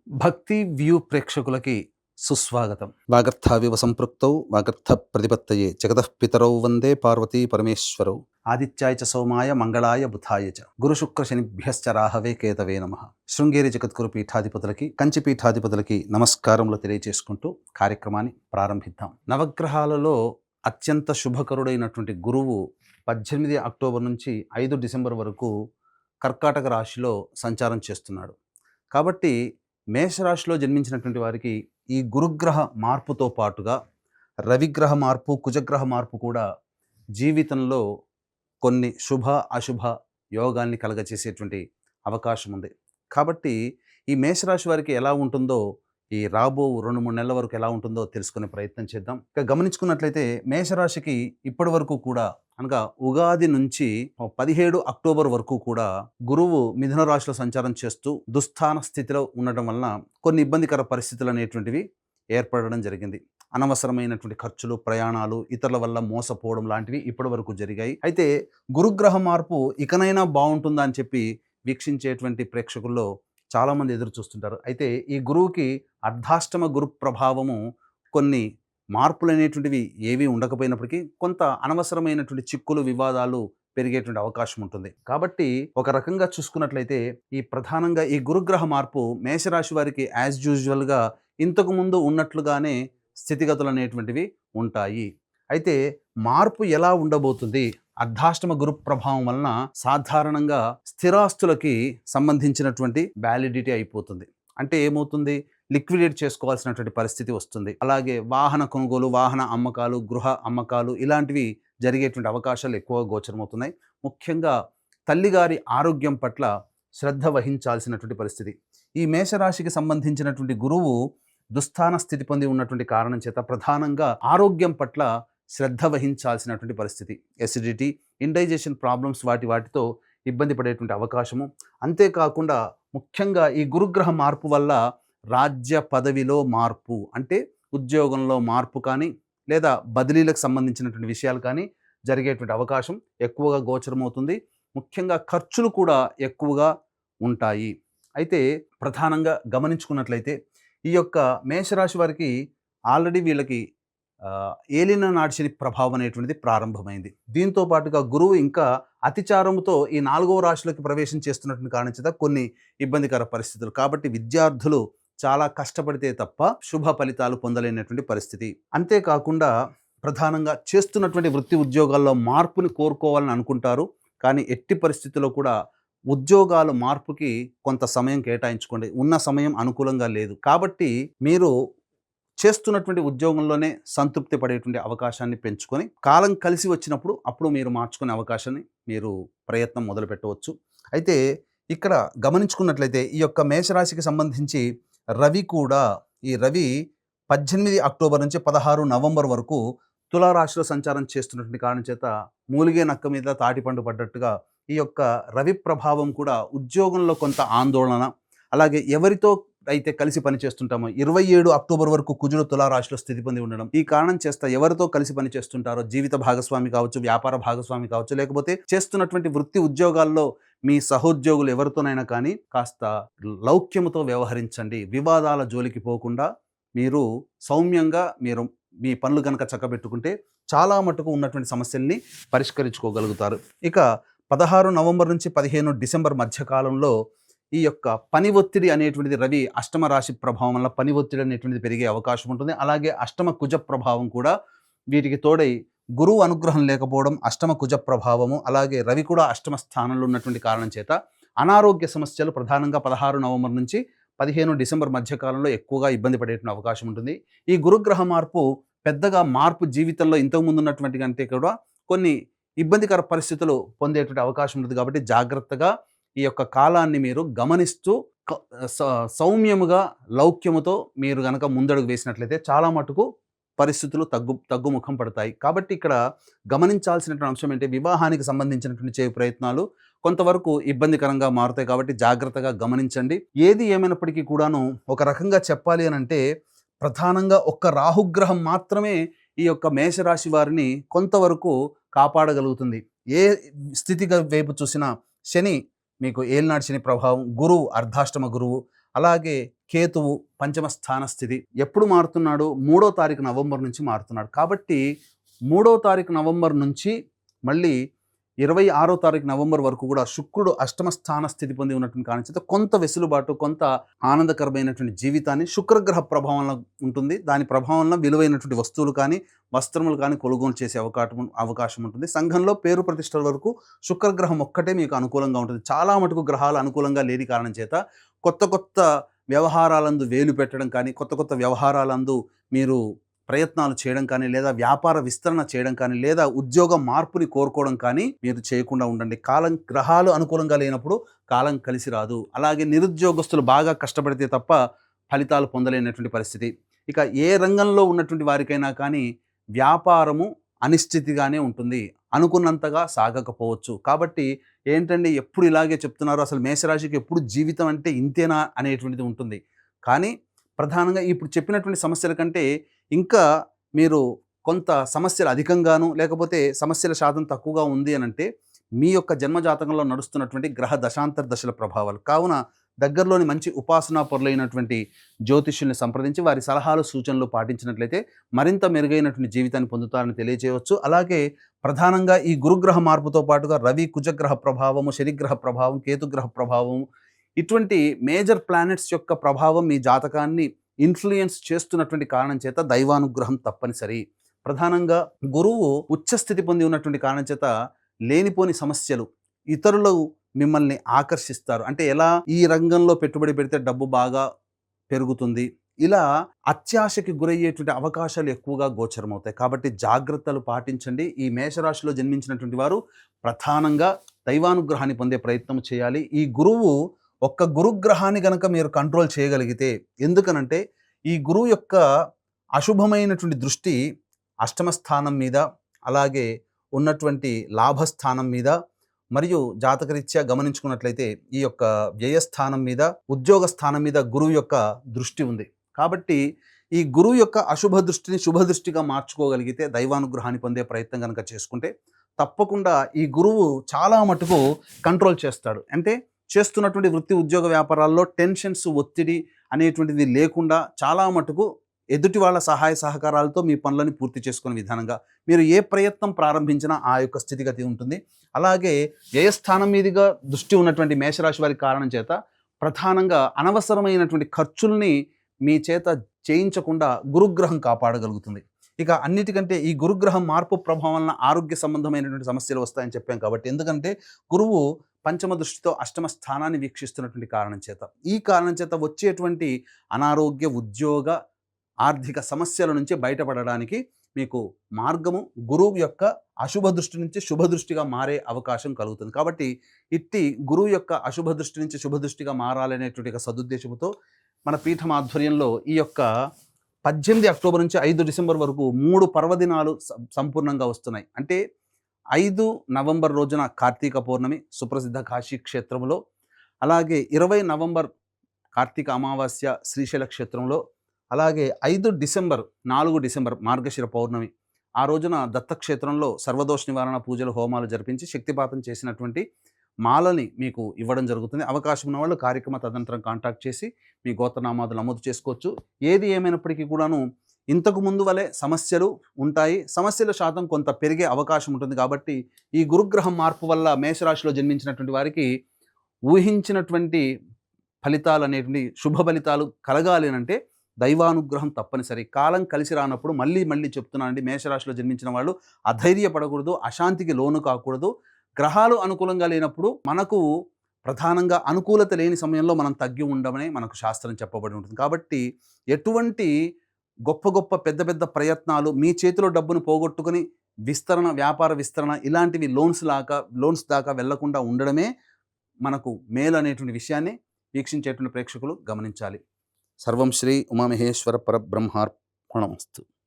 భక్తి వ్యూ ప్రేక్షకులకి సుస్వాగతం. వాగర్థావివ సంపృక్తౌ వాగర్థ ప్రతిపత్తయే జగతః పితరౌ వందే పార్వతీ పరమేశ్వరౌ ఆదిత్యాయ చ సోమాయ మంగళాయ బుధాయ చ గురు శుక్ర శనిభ్యశ్చ రాహవే కేతవే నమః. శృంగేరి జగద్గురు పీఠాధిపతులకి కంచి పీఠాధిపతులకి నమస్కారములు తెలియచేసుకుంటూ కార్యక్రమాన్ని ప్రారంభిద్దాం. నవగ్రహాలలో అత్యంత శుభకరుడైనటువంటి గురువు 18 అక్టోబర్ నుంచి 5 డిసెంబర్ వరకు కర్కాటక రాశిలో సంచారం చేస్తున్నాడు. కాబట్టి మేషరాశిలో జన్మించినటువంటి వారికి ఈ గురుగ్రహ మార్పుతో పాటుగా రవిగ్రహ మార్పు, కుజగ్రహ మార్పు కూడా జీవితంలో కొన్ని శుభ అశుభ యోగాల్ని కలగచేసేటువంటి అవకాశం ఉంది. కాబట్టి ఈ మేషరాశి వారికి ఎలా ఉంటుందో, ఈ రాబో 2-3 నెలల వరకు ఎలా ఉంటుందో తెలుసుకునే ప్రయత్నం చేద్దాం. ఇక గమనించుకున్నట్లయితే మేషరాశికి ఇప్పటి వరకు కూడా అనగా ఉగాది నుంచి 17 అక్టోబర్ వరకు కూడా గురువు మిథున రాశిలో సంచారం చేస్తూ దుస్థాన స్థితిలో ఉండడం వలన కొన్ని ఇబ్బందికర పరిస్థితులు అనేటువంటివి ఏర్పడడం జరిగింది. అనవసరమైనటువంటి ఖర్చులు, ప్రయాణాలు, ఇతరుల వల్ల మోసపోవడం లాంటివి ఇప్పటి వరకు జరిగాయి. అయితే గురుగ్రహ మార్పు ఇకనైనా బాగుంటుందా అని చెప్పి వీక్షించేటువంటి ప్రేక్షకుల్లో చాలామంది ఎదురు చూస్తుంటారు. అయితే ఈ గురువుకి అర్ధాష్టమ గురు ప్రభావము కొన్ని మార్పులు అనేటువంటివి ఏవి ఉండకపోయినప్పటికీ కొంత అనవసరమైనటువంటి చిక్కులు, వివాదాలు పెరిగేటువంటి అవకాశం ఉంటుంది. కాబట్టి ఒక రకంగా చూసుకున్నట్లయితే ఈ ప్రధానంగా ఈ గురుగ్రహ మార్పు మేషరాశి వారికి యాజ్ యూజువల్గా ఇంతకు ముందు ఉన్నట్లుగానే స్థితిగతులు అనేటువంటివి ఉంటాయి. అయితే మార్పు ఎలా ఉండబోతుంది? అర్ధాష్టమ గురు ప్రభావం వలన సాధారణంగా స్థిరాస్తులకి సంబంధించినటువంటి వ్యాలిడిటీ అయిపోతుంది. అంటే ఏమవుతుంది? లిక్విడేట్ చేసుకోవాల్సినటువంటి పరిస్థితి వస్తుంది. అలాగే వాహన కొనుగోలు, వాహన అమ్మకాలు, గృహ అమ్మకాలు ఇలాంటివి జరిగేటువంటి అవకాశాలు ఎక్కువగా గోచరమవుతున్నాయి. ముఖ్యంగా తల్లిగారి ఆరోగ్యం పట్ల శ్రద్ధ వహించాల్సినటువంటి పరిస్థితి. ఈ మేషరాశికి సంబంధించినటువంటి గురువు దుస్థాన స్థితి పొంది ఉన్నటువంటి కారణం చేత ప్రధానంగా ఆరోగ్యం పట్ల శ్రద్ధ వహించాల్సినటువంటి పరిస్థితి. ఎసిడిటీ, ఇండైజెషన్ ప్రాబ్లమ్స్ వాటితో ఇబ్బంది పడేటువంటి అవకాశము. అంతేకాకుండా ముఖ్యంగా ఈ గురుగ్రహ మార్పు వల్ల రాజ్య పదవిలో మార్పు, అంటే ఉద్యోగంలో మార్పు కానీ లేదా బదిలీలకు సంబంధించినటువంటి విషయాలు కానీ జరిగేటువంటి అవకాశం ఎక్కువగా గోచరమవుతుంది. ముఖ్యంగా ఖర్చులు కూడా ఎక్కువగా ఉంటాయి. అయితే ప్రధానంగా గమనించుకున్నట్లయితే ఈ యొక్క మేషరాశి వారికి ఆల్రెడీ వీళ్ళకి ఏలిన నాడిశని ప్రభావం అనేటువంటిది ప్రారంభమైంది. దీంతో పాటుగా గురువు ఇంకా అతిచారముతో ఈ 4వ రాశిలోకి ప్రవేశం చేస్తున్నటువంటి కారణం చేత కొన్ని ఇబ్బందికర పరిస్థితులు. కాబట్టి విద్యార్థులు చాలా కష్టపడితే తప్ప శుభ ఫలితాలు పొందలేనటువంటి పరిస్థితి. అంతేకాకుండా ప్రధానంగా చేస్తున్నటువంటి వృత్తి ఉద్యోగాల్లో మార్పుని కోరుకోవాలని అనుకుంటారు. కానీ ఎట్టి పరిస్థితుల్లో కూడా ఉద్యోగాల మార్పుకి కొంత సమయం కేటాయించుకోండి. ఉన్న సమయం అనుకూలంగా లేదు. కాబట్టి మీరు చేస్తున్నటువంటి ఉద్యోగంలోనే సంతృప్తి పడేటువంటి అవకాశాన్ని పెంచుకొని కాలం కలిసి వచ్చినప్పుడు అప్పుడు మీరు మార్చుకునే అవకాశాన్ని మీరు ప్రయత్నం మొదలు పెట్టవచ్చు. అయితే ఇక్కడ గమనించుకున్నట్లయితే ఈ యొక్క మేషరాశికి సంబంధించి రవి కూడా, ఈ రవి 18 అక్టోబర్ నుంచి 16 నవంబర్ వరకు తులారాశిలో సంచారం చేస్తున్నటువంటి కారణం చేత మూలిగే నక్క మీద తాటిపండు పడ్డట్టుగా ఈ యొక్క రవి ప్రభావం కూడా ఉద్యోగంలో కొంత ఆందోళన, అలాగే ఎవరితో అయితే కలిసి పనిచేస్తుంటామో 27 అక్టోబర్ వరకు కుజుడు తులారాశిలో స్థితి పొంది ఉండడం, ఈ కారణం చేస్తా ఎవరితో కలిసి పనిచేస్తుంటారో జీవిత భాగస్వామి కావచ్చు, వ్యాపార భాగస్వామి కావచ్చు, లేకపోతే చేస్తున్నటువంటి వృత్తి ఉద్యోగాల్లో మీ సహోద్యోగులు ఎవరితోనైనా కానీ కాస్త లౌక్యముతో వ్యవహరించండి. వివాదాల జోలికి పోకుండా మీరు సౌమ్యంగా మీరు మీ పనులు కనుక చక్కబెట్టుకుంటే చాలా మటుకు ఉన్నటువంటి సమస్యల్ని పరిష్కరించుకోగలుగుతారు. ఇక 16 నవంబర్ నుంచి 15 డిసెంబర్ మధ్యకాలంలో ఈ యొక్క పని ఒత్తిడి అనేటువంటిది రవి అష్టమ రాశి ప్రభావం వల్ల పని ఒత్తిడి అనేటువంటిది పెరిగే అవకాశం ఉంటుంది. అలాగే అష్టమ కుజ ప్రభావం కూడా వీటికి తోడై గురువు అనుగ్రహం లేకపోవడం, అష్టమ కుజ ప్రభావము, అలాగే రవి కూడా అష్టమ స్థానంలో ఉన్నటువంటి కారణం చేత అనారోగ్య సమస్యలు ప్రధానంగా 16 నవంబర్ నుంచి 15 డిసెంబర్ మధ్యకాలంలో ఎక్కువగా ఇబ్బంది పడేటువంటి అవకాశం ఉంటుంది. ఈ గురుగ్రహ మార్పు పెద్దగా మార్పు జీవితంలో ఇంతకుముందు ఉన్నటువంటి కంటే కూడా కొన్ని ఇబ్బందికర పరిస్థితులు పొందేటువంటి అవకాశం ఉంటుంది. కాబట్టి జాగ్రత్తగా ఈ యొక్క కాలాన్ని మీరు గమనిస్తూ సౌమ్యముగా లౌక్యముతో మీరు గనక ముందడుగు వేసినట్లయితే చాలా మటుకు పరిస్థితులు తగ్గుముఖం పడతాయి. కాబట్టి ఇక్కడ గమనించాల్సినటువంటి అంశం ఏంటి? వివాహానికి సంబంధించినటువంటి చేయు ప్రయత్నాలు కొంతవరకు ఇబ్బందికరంగా మారుతాయి. కాబట్టి జాగ్రత్తగా గమనించండి. ఏది ఏమైనప్పటికీ కూడాను ఒక రకంగా చెప్పాలి అని అంటే ప్రధానంగా ఒక్క రాహుగ్రహం మాత్రమే ఈ యొక్క మేషరాశి వారిని కొంతవరకు కాపాడగలుగుతుంది. ఏ స్థితిగా వైపు చూసినా శని మీకు ఏలినాటి శని ప్రభావం, గురువు అర్ధాష్టమ గురువు, అలాగే కేతువు పంచమ స్థాన స్థితి ఎప్పుడు మారుతున్నాడు? 3వ తారీఖు నవంబర్ నుంచి మారుతున్నాడు. కాబట్టి 3వ తారీఖు నవంబర్ నుంచి మళ్ళీ 26వ తారీఖు నవంబర్ వరకు కూడా శుక్రుడు అష్టమ స్థాన స్థితి పొంది ఉన్నటువంటి కారణం చేత కొంత వెసులుబాటు, కొంత ఆనందకరమైనటువంటి జీవితాన్ని శుక్రగ్రహ ప్రభావంలో ఉంటుంది. దాని ప్రభావంలో విలువైనటువంటి వస్తువులు కానీ వస్త్రములు కానీ కొనుగోలు చేసే అవకాశం ఉంటుంది. సంఘంలో పేరు ప్రతిష్టల వరకు శుక్రగ్రహం ఒక్కటే మీకు అనుకూలంగా ఉంటుంది. చాలా మటుకు గ్రహాలు అనుకూలంగా లేని కారణం చేత కొత్త వ్యవహారాలందు వేలు పెట్టడం కానీ, కొత్త వ్యవహారాలందు మీరు ప్రయత్నాలు చేయడం కానీ, లేదా వ్యాపార విస్తరణ చేయడం కానీ, లేదా ఉద్యోగ మార్పుని కోరుకోవడం కానీ మీరు చేయకుండా ఉండండి. గ్రహాలు అనుకూలంగా లేనప్పుడు కాలం కలిసి రాదు. అలాగే నిరుద్యోగస్తులు బాగా కష్టపడితే తప్ప ఫలితాలు పొందలేనటువంటి పరిస్థితి. ఇక ఏ రంగంలో ఉన్నటువంటి వారికైనా కానీ వ్యాపారము అనిశ్చితిగానే ఉంటుంది, అనుకున్నంతగా సాగకపోవచ్చు. కాబట్టి ఏంటండి ఎప్పుడు ఇలాగే చెప్తున్నారు, అసలు మేషరాశికి ఎప్పుడు జీవితం అంటే ఇంతేనా అనేటువంటిది ఉంటుంది. కానీ ప్రధానంగా ఇప్పుడు చెప్పినటువంటి సమస్యల కంటే ఇంకా మీరు కొంత సమస్యలు అధికంగాను, లేకపోతే సమస్యల శాతం తక్కువగా ఉంది అని అంటే మీ యొక్క జన్మజాతకంలో నడుస్తున్నటువంటి గ్రహ దశాంతర దశల ప్రభావాలు. కావున దగ్గరలోని మంచి ఉపాసనా పరులైనటువంటి జ్యోతిష్యుల్ని సంప్రదించి వారి సలహాలు సూచనలు పాటించినట్లయితే మరింత మెరుగైనటువంటి జీవితాన్ని పొందుతారని తెలియజేయవచ్చు. అలాగే ప్రధానంగా ఈ గురుగ్రహ మార్పుతో పాటుగా రవి కుజగ్రహ ప్రభావము, శనిగ్రహ ప్రభావం, కేతుగ్రహ ప్రభావం, ఇటువంటి మేజర్ ప్లానెట్స్ యొక్క ప్రభావం మీ జాతకాన్ని ఇన్ఫ్లుయెన్స్ చేస్తున్నటువంటి కారణం చేత దైవానుగ్రహం తప్పనిసరి. ప్రధానంగా గురువు ఉచ్చస్థితి పొంది ఉన్నటువంటి కారణం చేత లేనిపోని సమస్యలు, ఇతరులు మిమ్మల్ని ఆకర్షిస్తారు. అంటే ఎలా ఈ రంగంలో పెట్టుబడి పెడితే డబ్బు బాగా పెరుగుతుంది, ఇలా అత్యాశకి గురయ్యేటువంటి అవకాశాలు ఎక్కువగా గోచరమవుతాయి. కాబట్టి జాగ్రత్తలు పాటించండి. ఈ మేషరాశిలో జన్మించినటువంటి వారు ప్రధానంగా దైవానుగ్రహాన్ని పొందే ప్రయత్నం చేయాలి. ఈ గురువు ఒక్క గురుగ్రహాన్ని గనక మీరు కంట్రోల్ చేయగలిగితే, ఎందుకనంటే ఈ గురువు యొక్క అశుభమైనటువంటి దృష్టి అష్టమ స్థానం మీద, అలాగే ఉన్నటువంటి లాభస్థానం మీద, మరియు జాతకరీత్యా గమనించుకున్నట్లయితే ఈ యొక్క వ్యయస్థానం మీద, ఉద్యోగ స్థానం మీద గురువు యొక్క దృష్టి ఉంది. కాబట్టి ఈ గురువు యొక్క అశుభ దృష్టిని శుభ దృష్టిగా మార్చుకోగలిగితే, దైవానుగ్రహాన్ని పొందే ప్రయత్నం కనుక చేసుకుంటే తప్పకుండా ఈ గురువు చాలా మటుకు కంట్రోల్ చేస్తాడు. అంటే చేస్తున్నటువంటి వృత్తి ఉద్యోగ వ్యాపారాల్లో టెన్షన్స్, ఒత్తిడి అనేటువంటిది లేకుండా చాలా మటుకు ఎదుటి వాళ్ళ సహాయ సహకారాలతో మీ పనులను పూర్తి చేసుకునే విధానంగా మీరు ఏ ప్రయత్నం ప్రారంభించినా ఆ యొక్క స్థితిగతి ఉంటుంది. అలాగే వ్యయస్థానం మీదుగా దృష్టి ఉన్నటువంటి మేషరాశి వారి కారణం చేత ప్రధానంగా అనవసరమైనటువంటి ఖర్చుల్ని మీ చేత చేయించకుండా గురుగ్రహం కాపాడగలుగుతుంది. ఇక అన్నిటికంటే ఈ గురుగ్రహం మార్పు ప్రభావం వలన ఆరోగ్య సంబంధమైనటువంటి సమస్యలు వస్తాయని చెప్పాం. కాబట్టి ఎందుకంటే గురువు పంచమ దృష్టితో అష్టమ స్థానాన్ని వీక్షిస్తున్నటువంటి కారణం చేత, ఈ కారణం చేత వచ్చేటువంటి అనారోగ్య, ఉద్యోగ, ఆర్థిక సమస్యల నుంచి బయటపడడానికి మీకు మార్గము గురువు యొక్క అశుభ దృష్టి నుంచి శుభ దృష్టిగా మారే అవకాశం కలుగుతుంది. కాబట్టి ఇట్టి గురువు యొక్క అశుభ దృష్టి నుంచి శుభ దృష్టిగా మారాలనేటువంటి ఒక సదుద్దేశంతో మన పీఠం ఆధ్వర్యంలో ఈ యొక్క 18 అక్టోబర్ నుంచి 5 డిసెంబర్ వరకు 3 పర్వదినాలు సంపూర్ణంగా వస్తున్నాయి. అంటే 5 నవంబర్ రోజున కార్తీక పౌర్ణమి సుప్రసిద్ధ కాశీ క్షేత్రంలో, అలాగే 20 నవంబర్ కార్తీక అమావాస్య శ్రీశైల క్షేత్రంలో, అలాగే 5 డిసెంబర్ 4 డిసెంబర్ మార్గశిర పౌర్ణమి ఆ రోజున దత్తక్షేత్రంలో సర్వదోష నివారణ పూజలు, హోమాలు జరిపించి శక్తిపాతం చేసినటువంటి మాలని మీకు ఇవ్వడం జరుగుతుంది. అవకాశం ఉన్న వాళ్ళు కార్యక్రమ తదనంతరం కాంటాక్ట్ చేసి మీ గోత్రనామాదులు నమోదు చేసుకోవచ్చు. ఏది ఏమైనప్పటికీ కూడాను ఇంతకు ముందు వలె సమస్యలు ఉంటాయి. సమస్యల శాతం కొంత పెరిగే అవకాశం ఉంటుంది. కాబట్టి ఈ గురుగ్రహం మార్పు వల్ల మేషరాశిలో జన్మించినటువంటి వారికి ఊహించినటువంటి ఫలితాలు అనేటువంటి శుభ ఫలితాలు కలగాలి అంటే దైవానుగ్రహం తప్పనిసరి. కాలం కలిసి రానప్పుడు మళ్ళీ చెప్తున్నానండి, మేషరాశిలో జన్మించిన వాళ్ళు అధైర్యపడకూడదు, అశాంతికి లోను కాకూడదు. గ్రహాలు అనుకూలంగా లేనప్పుడు మనకు ప్రధానంగా అనుకూలత లేని సమయంలో మనం తగ్గి ఉండమని మనకు శాస్త్రం చెప్పబడి ఉంటుంది. కాబట్టి ఎటువంటి గొప్ప పెద్ద ప్రయత్నాలు, మీ చేతిలో డబ్బును పోగొట్టుకుని విస్తరణ, వ్యాపార విస్తరణ ఇలాంటివి లోన్స్ దాకా వెళ్లకుండా ఉండడమే మనకు మేలు అనేటువంటి విషయాన్ని వీక్షించేటువంటి ప్రేక్షకులు గమనించాలి. సర్వం శ్రీ ఉమామహేశ్వర పరబ్రహ్మార్పణమస్తు.